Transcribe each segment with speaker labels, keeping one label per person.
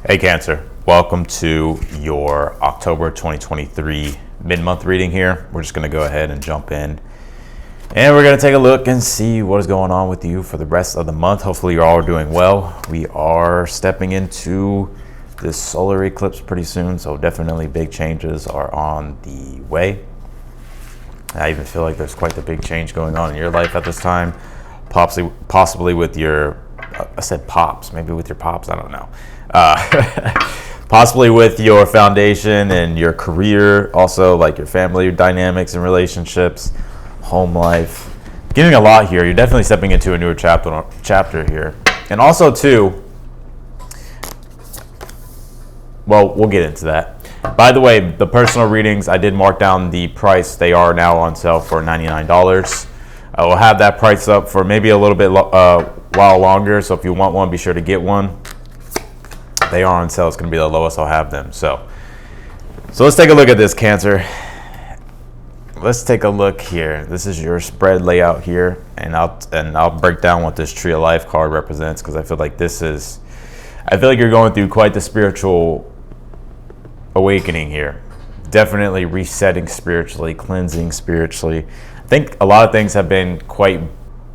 Speaker 1: Hey Cancer, welcome to your October 2023 mid-month reading here. We're just going to go ahead and jump in and we're going to take a look and see what is going on with you for the rest of the month. Hopefully you're all doing well. We are stepping into this solar eclipse pretty soon, so definitely big changes are on the way. I even feel like there's quite the big change going on in your life at this time, possibly with your, I said pops, maybe with your pops, I don't know. Possibly with your foundation and your career, also like your family dynamics and relationships, home life. Getting a lot here. You're definitely stepping into a newer chapter here. And also too, well, we'll get into that. By the way, the personal readings, I did mark down the price. They are now on sale for $99. I will have that price up for maybe a little bit while longer. So if you want one, be sure to get one. They are on sale. It's going to be the lowest I'll have them. So let's take a look at this, Cancer. Let's take a look here. This is your spread layout here, and I'll break down what this Tree of Life card represents, because I feel like you're going through quite the spiritual awakening here. Definitely resetting spiritually, cleansing spiritually. I think a lot of things have been quite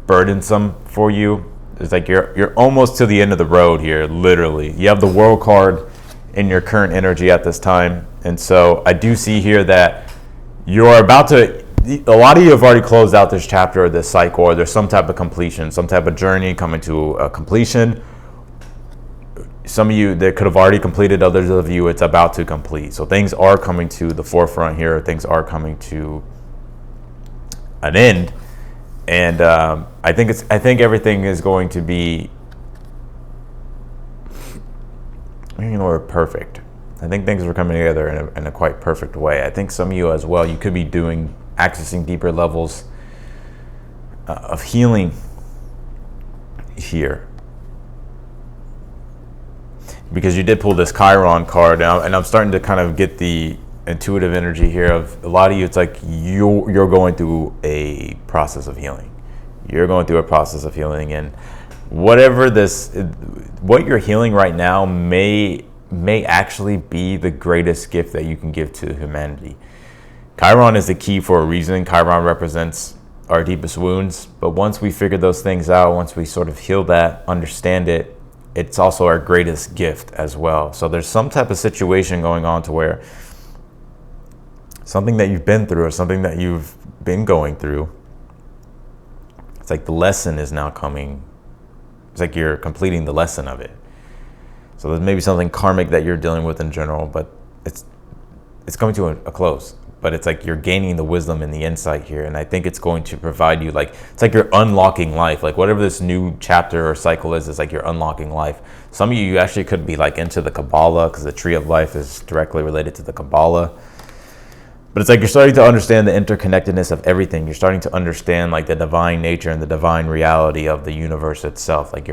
Speaker 1: burdensome for you. It's like you're almost to the end of the road here, literally. You have the World card in your current energy at this time. And so I do see here that you're about to, a lot of you have already closed out this chapter or this cycle, or there's some type of completion, some type of journey coming to a completion. Some of you that could have already completed, others of you it's about to complete. So things are coming to the forefront here. Things are coming to an end. And I think everything is going to be, perfect. I think things are coming together in a quite perfect way. I think some of you as well, you could be accessing deeper levels of healing here. Because you did pull this Chiron card now, and I'm starting to kind of get the intuitive energy here of a lot of you. It's like you're going through a process of healing. You're going through a process of healing, and what you're healing right now may actually be the greatest gift that you can give to humanity. Chiron is the key for a reason. Chiron represents our deepest wounds, but once we figure those things out, once we sort of heal that, understand it, it's also our greatest gift as well. So there's some type of situation going on to where something that you've been through or something that you've been going through, it's like the lesson is now coming. It's like you're completing the lesson of it. So there's maybe something karmic that you're dealing with in general, but it's coming to a close. But it's like you're gaining the wisdom and the insight here, and I think it's going to provide you, it's like you're unlocking life. Like whatever this new chapter or cycle is, it's like you're unlocking life. Some of you actually could be like into the Kabbalah, because the Tree of Life is directly related to the Kabbalah. But it's like you're starting to understand the interconnectedness of everything. You're starting to understand like the divine nature and the divine reality of the universe itself. Like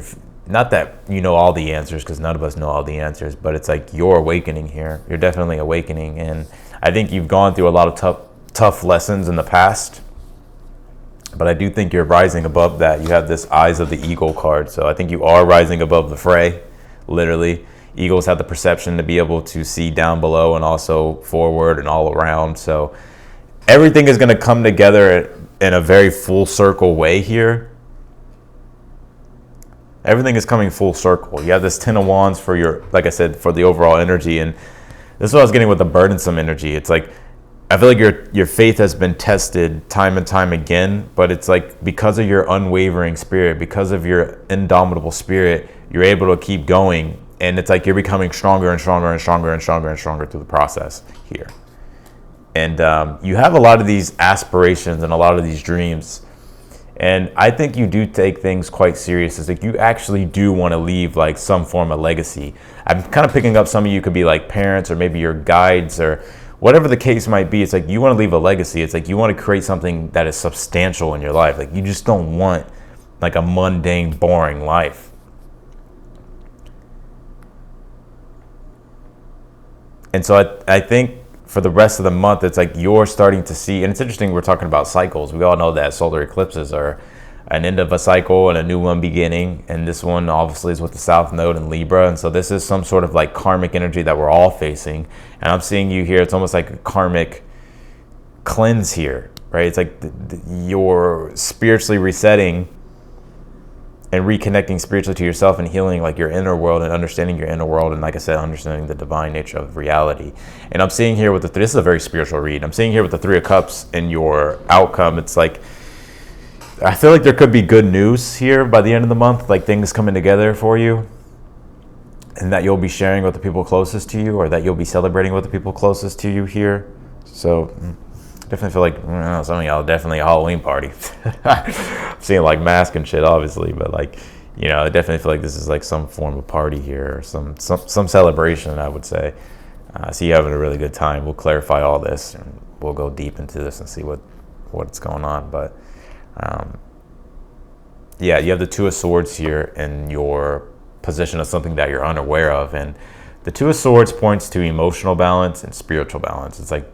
Speaker 1: not that you know all the answers, because none of us know all the answers, but it's like you're awakening here. You're definitely awakening. And I think you've gone through a lot of tough lessons in the past, but I do think you're rising above that. You have this Eyes of the Eagle card. So I think you are rising above the fray, literally. Eagles have the perception to be able to see down below and also forward and all around. So everything is going to come together in a very full circle way here. Everything is coming full circle. You have this 10 of Wands for like I said, for the overall energy. And this is what I was getting with the burdensome energy. It's like, I feel like your faith has been tested time and time again, but it's like because of your unwavering spirit, because of your indomitable spirit, you're able to keep going. And it's like you're becoming stronger and stronger and stronger and stronger and stronger through the process here. And you have a lot of these aspirations and a lot of these dreams. And I think you do take things quite serious. It's like you actually do want to leave like some form of legacy. I'm kind of picking up some of you could be like parents or maybe your guides or whatever the case might be. It's like you want to leave a legacy. It's like you want to create something that is substantial in your life. Like you just don't want like a mundane, boring life. And so I think for the rest of the month, it's like you're starting to see, and it's interesting, we're talking about cycles. We all know that solar eclipses are an end of a cycle and a new one beginning. And this one obviously is with the South Node in Libra. And so this is some sort of like karmic energy that we're all facing. And I'm seeing you here. It's almost like a karmic cleanse here, right? It's like you're spiritually resetting and reconnecting spiritually to yourself and healing like your inner world and understanding your inner world. And like I said, understanding the divine nature of reality. And I'm seeing here with this is a very spiritual read. I'm seeing here with the Three of Cups in your outcome. It's like, I feel like there could be good news here by the end of the month, like things coming together for you, and that you'll be sharing with the people closest to you, or that you'll be celebrating with the people closest to you here. So definitely feel like some of y'all definitely a Halloween party. I'm seeing like mask and shit, obviously, but like, you know, I definitely feel like this is like some form of party here, or some celebration, I would say. I see you having a really good time. We'll clarify all this and we'll go deep into this and see what's going on. But yeah, you have the Two of Swords here in your position of something that you're unaware of, and the Two of Swords points to emotional balance and spiritual balance. It's like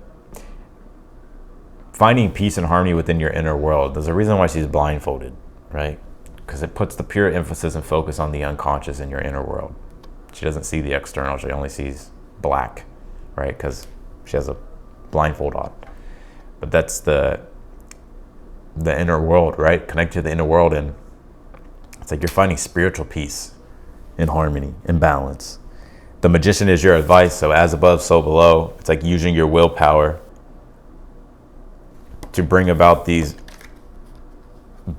Speaker 1: finding peace and harmony within your inner world. There's a reason why she's blindfolded, right? Because it puts the pure emphasis and focus on the unconscious in your inner world. She doesn't see the external. She only sees black, right? Because she has a blindfold on. But that's the inner world, right? Connect to the inner world, and it's like you're finding spiritual peace and harmony and balance. The Magician is your advice. So as above, so below. It's like using your willpower to bring about these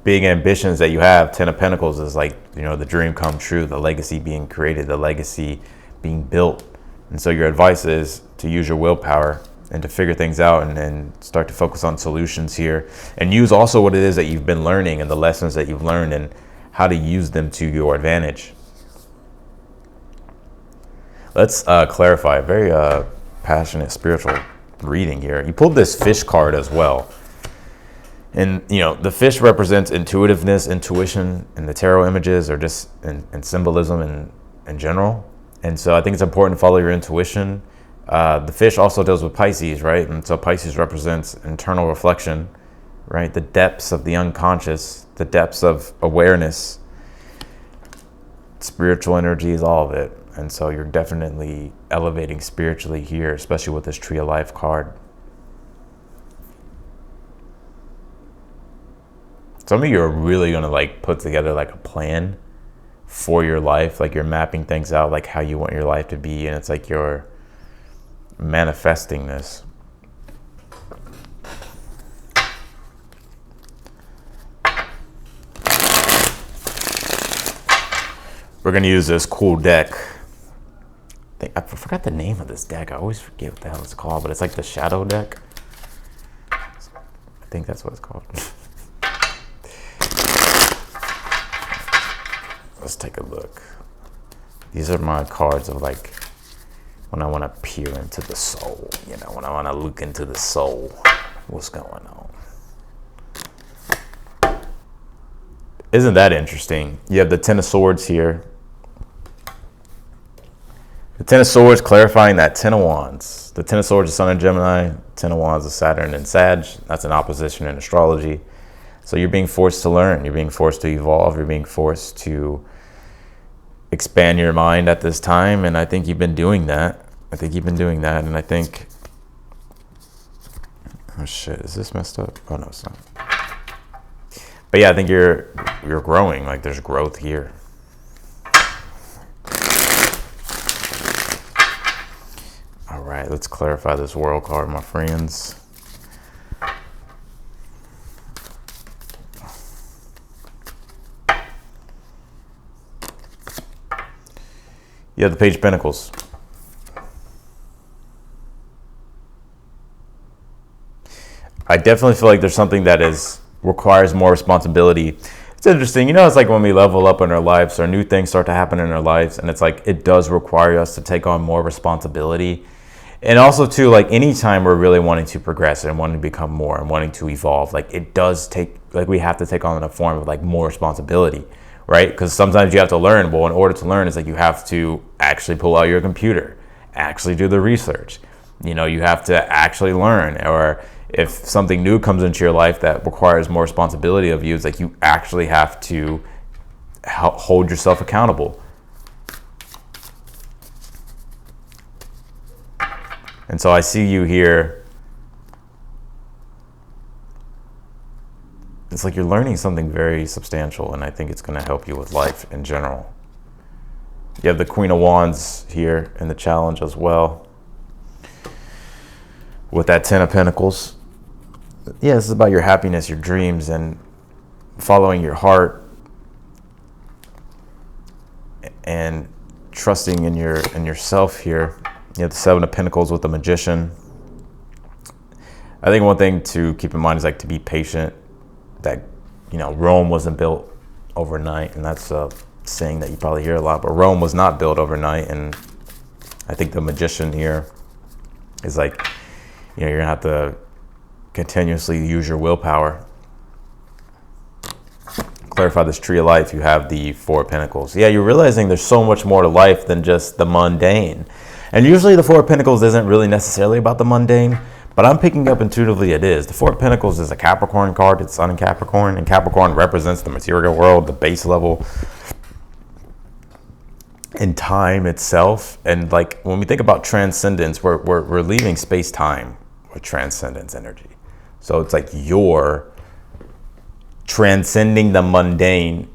Speaker 1: big ambitions that you have. Ten of Pentacles is like, you know, the dream come true, the legacy being created, the legacy being built. And so your advice is to use your willpower and to figure things out, and start to focus on solutions here, and use also what it is that you've been learning and the lessons that you've learned and how to use them to your advantage. Let's clarify a very passionate spiritual reading here. You pulled this fish card as well. And, you know, the fish represents intuitiveness, intuition in the tarot images, or just in symbolism in general. And so I think it's important to follow your intuition. The fish also deals with Pisces, right? And so Pisces represents internal reflection, right? The depths of the unconscious, the depths of awareness. Spiritual energy is all of it. And so you're definitely elevating spiritually here, especially with this Tree of Life card. Some of you are really going to like put together like a plan for your life. Like you're mapping things out, like how you want your life to be. And it's like you're manifesting this. We're going to use this cool deck. I forgot the name of this deck. I always forget what the hell it's called, but it's like the Shadow deck. I think that's what it's called. Let's take a look. These are my cards of like when I want to peer into the soul, you know, when I want to look into the soul, what's going on. Isn't that interesting? You have the Ten of Swords here. The Ten of Swords clarifying that Ten of Wands. The Ten of Swords is Sun and Gemini. Ten of Wands is Saturn and Sag. That's an opposition in astrology. So you're being forced to learn. You're being forced to evolve. You're being forced to expand your mind at this time. And I think you've been doing that. And I think... Oh, shit. Is this messed up? Oh, no, it's not. But yeah, I think you're growing. Like, there's growth here. All right, let's clarify this World card, my friends. You have the Page of Pentacles. I definitely feel like there's something that requires more responsibility. It's interesting, you know, it's like when we level up in our lives or new things start to happen in our lives, and it's like it does require us to take on more responsibility. And also too, like anytime we're really wanting to progress and wanting to become more and wanting to evolve, like it does take, like we have to take on a form of like more responsibility, right? Because sometimes you have to learn. Well, in order to learn, it's like you have to actually pull out your computer, actually do the research. You know, you have to actually learn, or if something new comes into your life that requires more responsibility of you, it's like you actually have to hold yourself accountable. And so I see you here. It's like you're learning something very substantial, and I think it's going to help you with life in general. You have the Queen of Wands here in the challenge as well, with that Ten of Pentacles. Yeah, this is about your happiness, your dreams, and following your heart, and trusting in yourself here. You have the Seven of Pentacles with the Magician. I think one thing to keep in mind is like to be patient. That, you know, Rome wasn't built overnight, and that's a saying that you probably hear a lot, but Rome was not built overnight. And I think the Magician here is like, you know, you're gonna have to continuously use your willpower. Clarify this tree of life. You have the Four of Pentacles. Yeah, you're realizing there's so much more to life than just the mundane. And usually the Four of Pentacles isn't really necessarily about the mundane, but I'm picking up intuitively it is. The Four of Pentacles is a Capricorn card. It's Sun in Capricorn, and Capricorn represents the material world, the base level, and time itself. And like when we think about transcendence, we're leaving space-time with transcendence energy. So it's like you're transcending the mundane.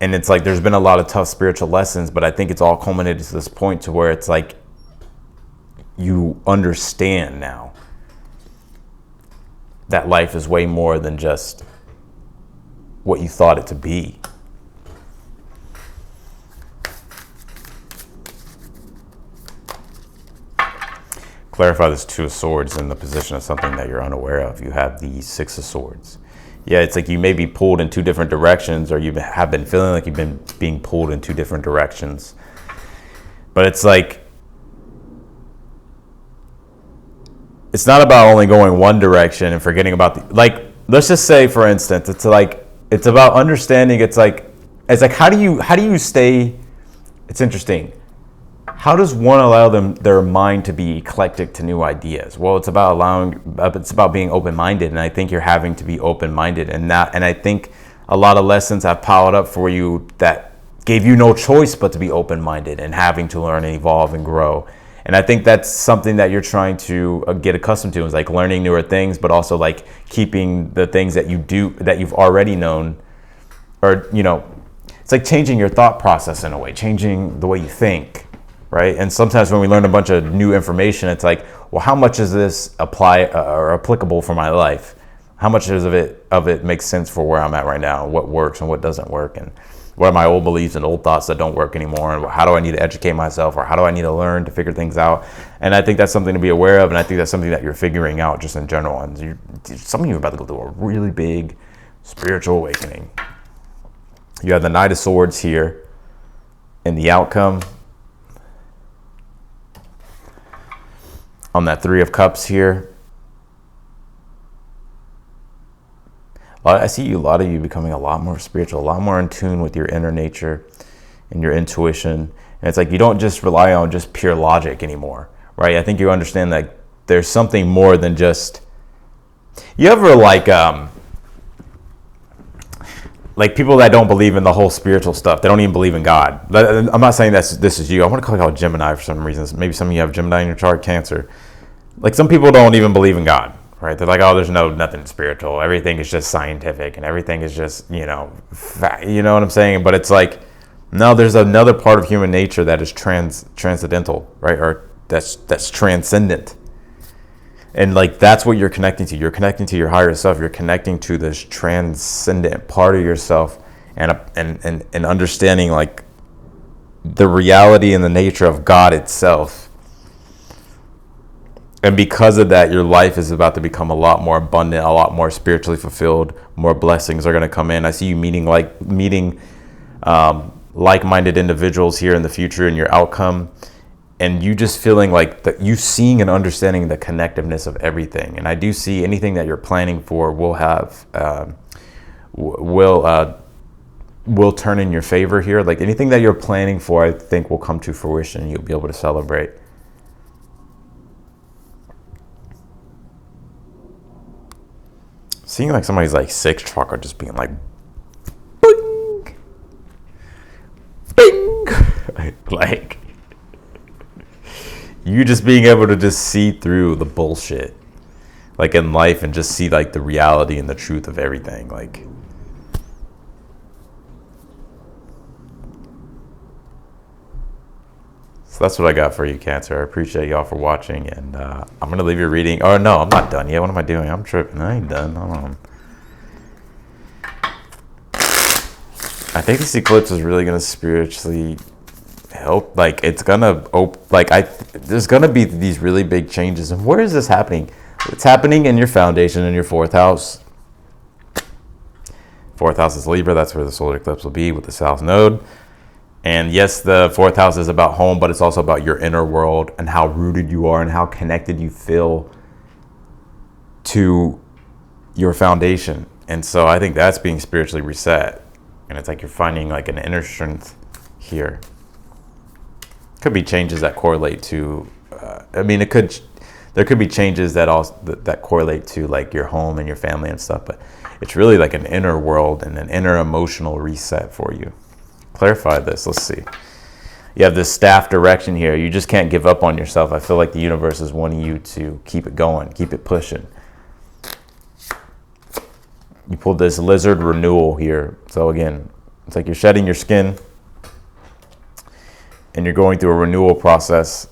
Speaker 1: And it's like there's been a lot of tough spiritual lessons, but I think it's all culminated to this point to where it's like you understand now that life is way more than just what you thought it to be. Clarify this Two of Swords in the position of something that you're unaware of. You have the Six of Swords. Yeah, it's like you may be pulled in two different directions, or you have been feeling like you've been being pulled in two different directions. But it's like, it's not about only going one direction and forgetting about the, like, let's just say, for instance, it's like, it's about understanding. It's like how do you stay, it's interesting. How does one allow their mind to be eclectic to new ideas? Well, it's about being open-minded, and I think you're having to be open-minded, and I think a lot of lessons have piled up for you that gave you no choice but to be open-minded and having to learn and evolve and grow. And I think that's something that you're trying to get accustomed to, is like learning newer things, but also like keeping the things that you do that you've already known, or, you know, it's like changing your thought process in a way, changing the way you think. Right? And sometimes when we learn a bunch of new information, it's like, well, how much does this apply or applicable for my life? How much of it makes sense for where I'm at right now? What works and what doesn't work? And what are my old beliefs and old thoughts that don't work anymore? And how do I need to educate myself, or how do I need to learn to figure things out? And I think that's something to be aware of. And I think that's something that you're figuring out just in general. And some of you are about to go through a really big spiritual awakening. You have the Knight of Swords here in the outcome. On that Three of Cups here, I see a lot of you becoming a lot more spiritual, a lot more in tune with your inner nature and your intuition. And it's like you don't just rely on just pure logic anymore, right? I think you understand that there's something more than just, you ever like people that don't believe in the whole spiritual stuff, they don't even believe in God. I'm not saying this is you. I want to call out Gemini for some reasons. Maybe some of you have Gemini in your chart, Cancer. Like some people don't even believe in God, right? They're like, oh, there's nothing spiritual. Everything is just scientific, and everything is just, fact. You know what I'm saying? But it's like, no, there's another part of human nature that is transcendental, right? Or that's transcendent. And like, that's what you're connecting to. You're connecting to your higher self. You're connecting to this transcendent part of yourself, and understanding like the reality and the nature of God itself. And because of that, your life is about to become a lot more abundant, a lot more spiritually fulfilled. More blessings are going to come in. I see you meeting like-minded individuals here in the future in your outcome. And you just feeling like that, you seeing and understanding the connectiveness of everything. And I do see anything that you're planning for will turn in your favor here. Like anything that you're planning for, I think will come to fruition. You'll be able to celebrate. seeing like somebody's like six chakra just being like, bing, bing, like you just being able to just see through the bullshit, like in life, and just see like the reality and the truth of everything, like. So that's what I got for you, Cancer. I appreciate y'all for watching, and I'm going to leave your reading. Oh, no, I'm not done yet. What am I doing? I'm tripping. I ain't done. Hold on. I think this eclipse is really going to spiritually help. Like, it's going to, there's going to be these really big changes. And where is this happening? It's happening in your foundation, in your fourth house. Fourth house is Libra. That's where the solar eclipse will be with the South Node. And yes, the fourth house is about home, but it's also about your inner world and how rooted you are and how connected you feel to your foundation. And so I think that's being spiritually reset. And it's like you're finding like an inner strength here. Could be changes that correlate to, there could be changes that correlate to like your home and your family and stuff, but it's really like an inner world and an inner emotional reset for you. Clarify this. Let's see. You have this staff direction here. You just can't give up on yourself. I feel like the universe is wanting you to keep it going, keep it pushing. You pulled this lizard renewal here. So again, it's like you're shedding your skin and you're going through a renewal process.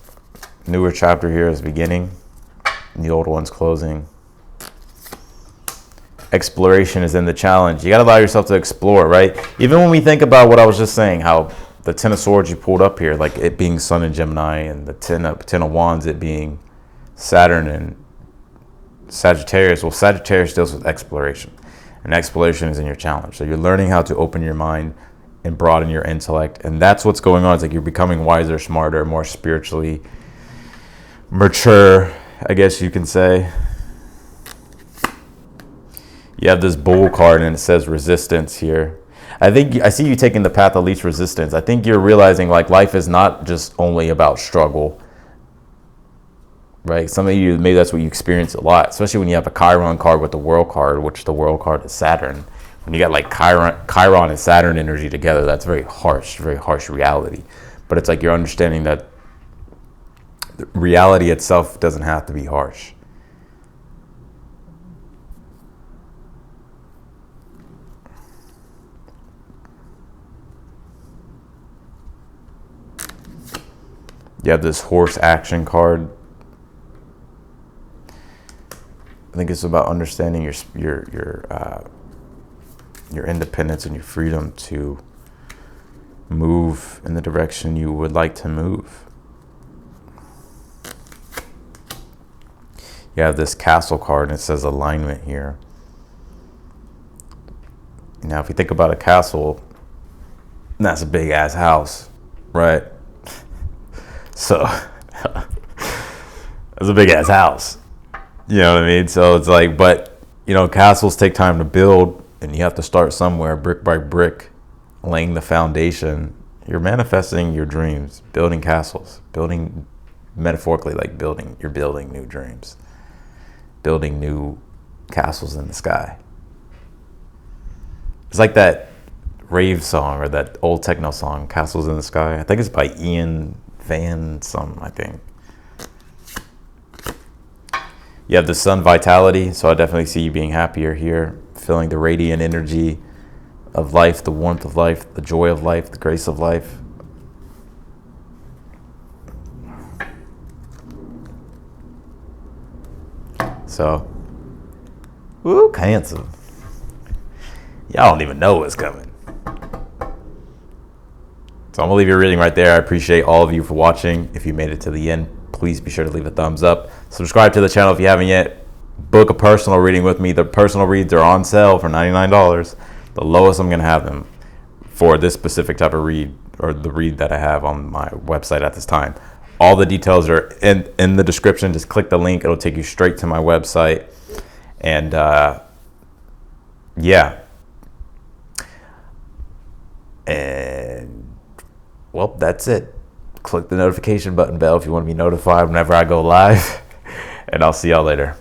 Speaker 1: Newer chapter here is beginning and the old one's closing. Exploration is in the challenge. You got to allow yourself to explore, right? Even when we think about what I was just saying, how the Ten of Swords you pulled up here, like it being Sun and Gemini, and the Ten of Wands, it being Saturn and Sagittarius. Well, Sagittarius deals with exploration, and exploration is in your challenge. So you're learning how to open your mind and broaden your intellect, and that's what's going on. It's like you're becoming wiser, smarter, more spiritually mature, I guess you can say. You have this Bull card and it says resistance here. I see you taking the path of least resistance. I think you're realizing like life is not just only about struggle, right? Some of you, maybe that's what you experience a lot, especially when you have a Chiron card with the World card, which the World card is Saturn. When you got like Chiron and Saturn energy together, that's very harsh reality. But it's like you're understanding that the reality itself doesn't have to be harsh. You have this horse action card. I think it's about understanding your independence and your freedom to move in the direction you would like to move. You have this castle card and it says alignment here. Now, if you think about a castle, that's a big ass house, right? So it's a big ass house, you know what I mean? So it's like, but you know, castles take time to build and you have to start somewhere, brick by brick, laying the foundation. You're manifesting your dreams, building castles, building metaphorically, like you're building new dreams, building new castles in the sky. It's like that rave song or that old techno song, Castles in the Sky. I think it's by Ian Van I think. You have the sun vitality, so I definitely see you being happier here, feeling the radiant energy of life, the warmth of life, the joy of life, the grace of life. So, ooh, Cancer. Y'all don't even know what's coming. So I'm going to leave your reading right there. I appreciate all of you for watching. If you made it to the end, please be sure to leave a thumbs up. Subscribe to the channel if you haven't yet. Book a personal reading with me. The personal reads are on sale for $99. The lowest I'm going to have them for this specific type of read, or the read that I have on my website at this time. All the details are in the description. Just click the link. It'll take you straight to my website. And yeah. And well, that's it. Click the notification bell if you want to be notified whenever I go live. And I'll see y'all later.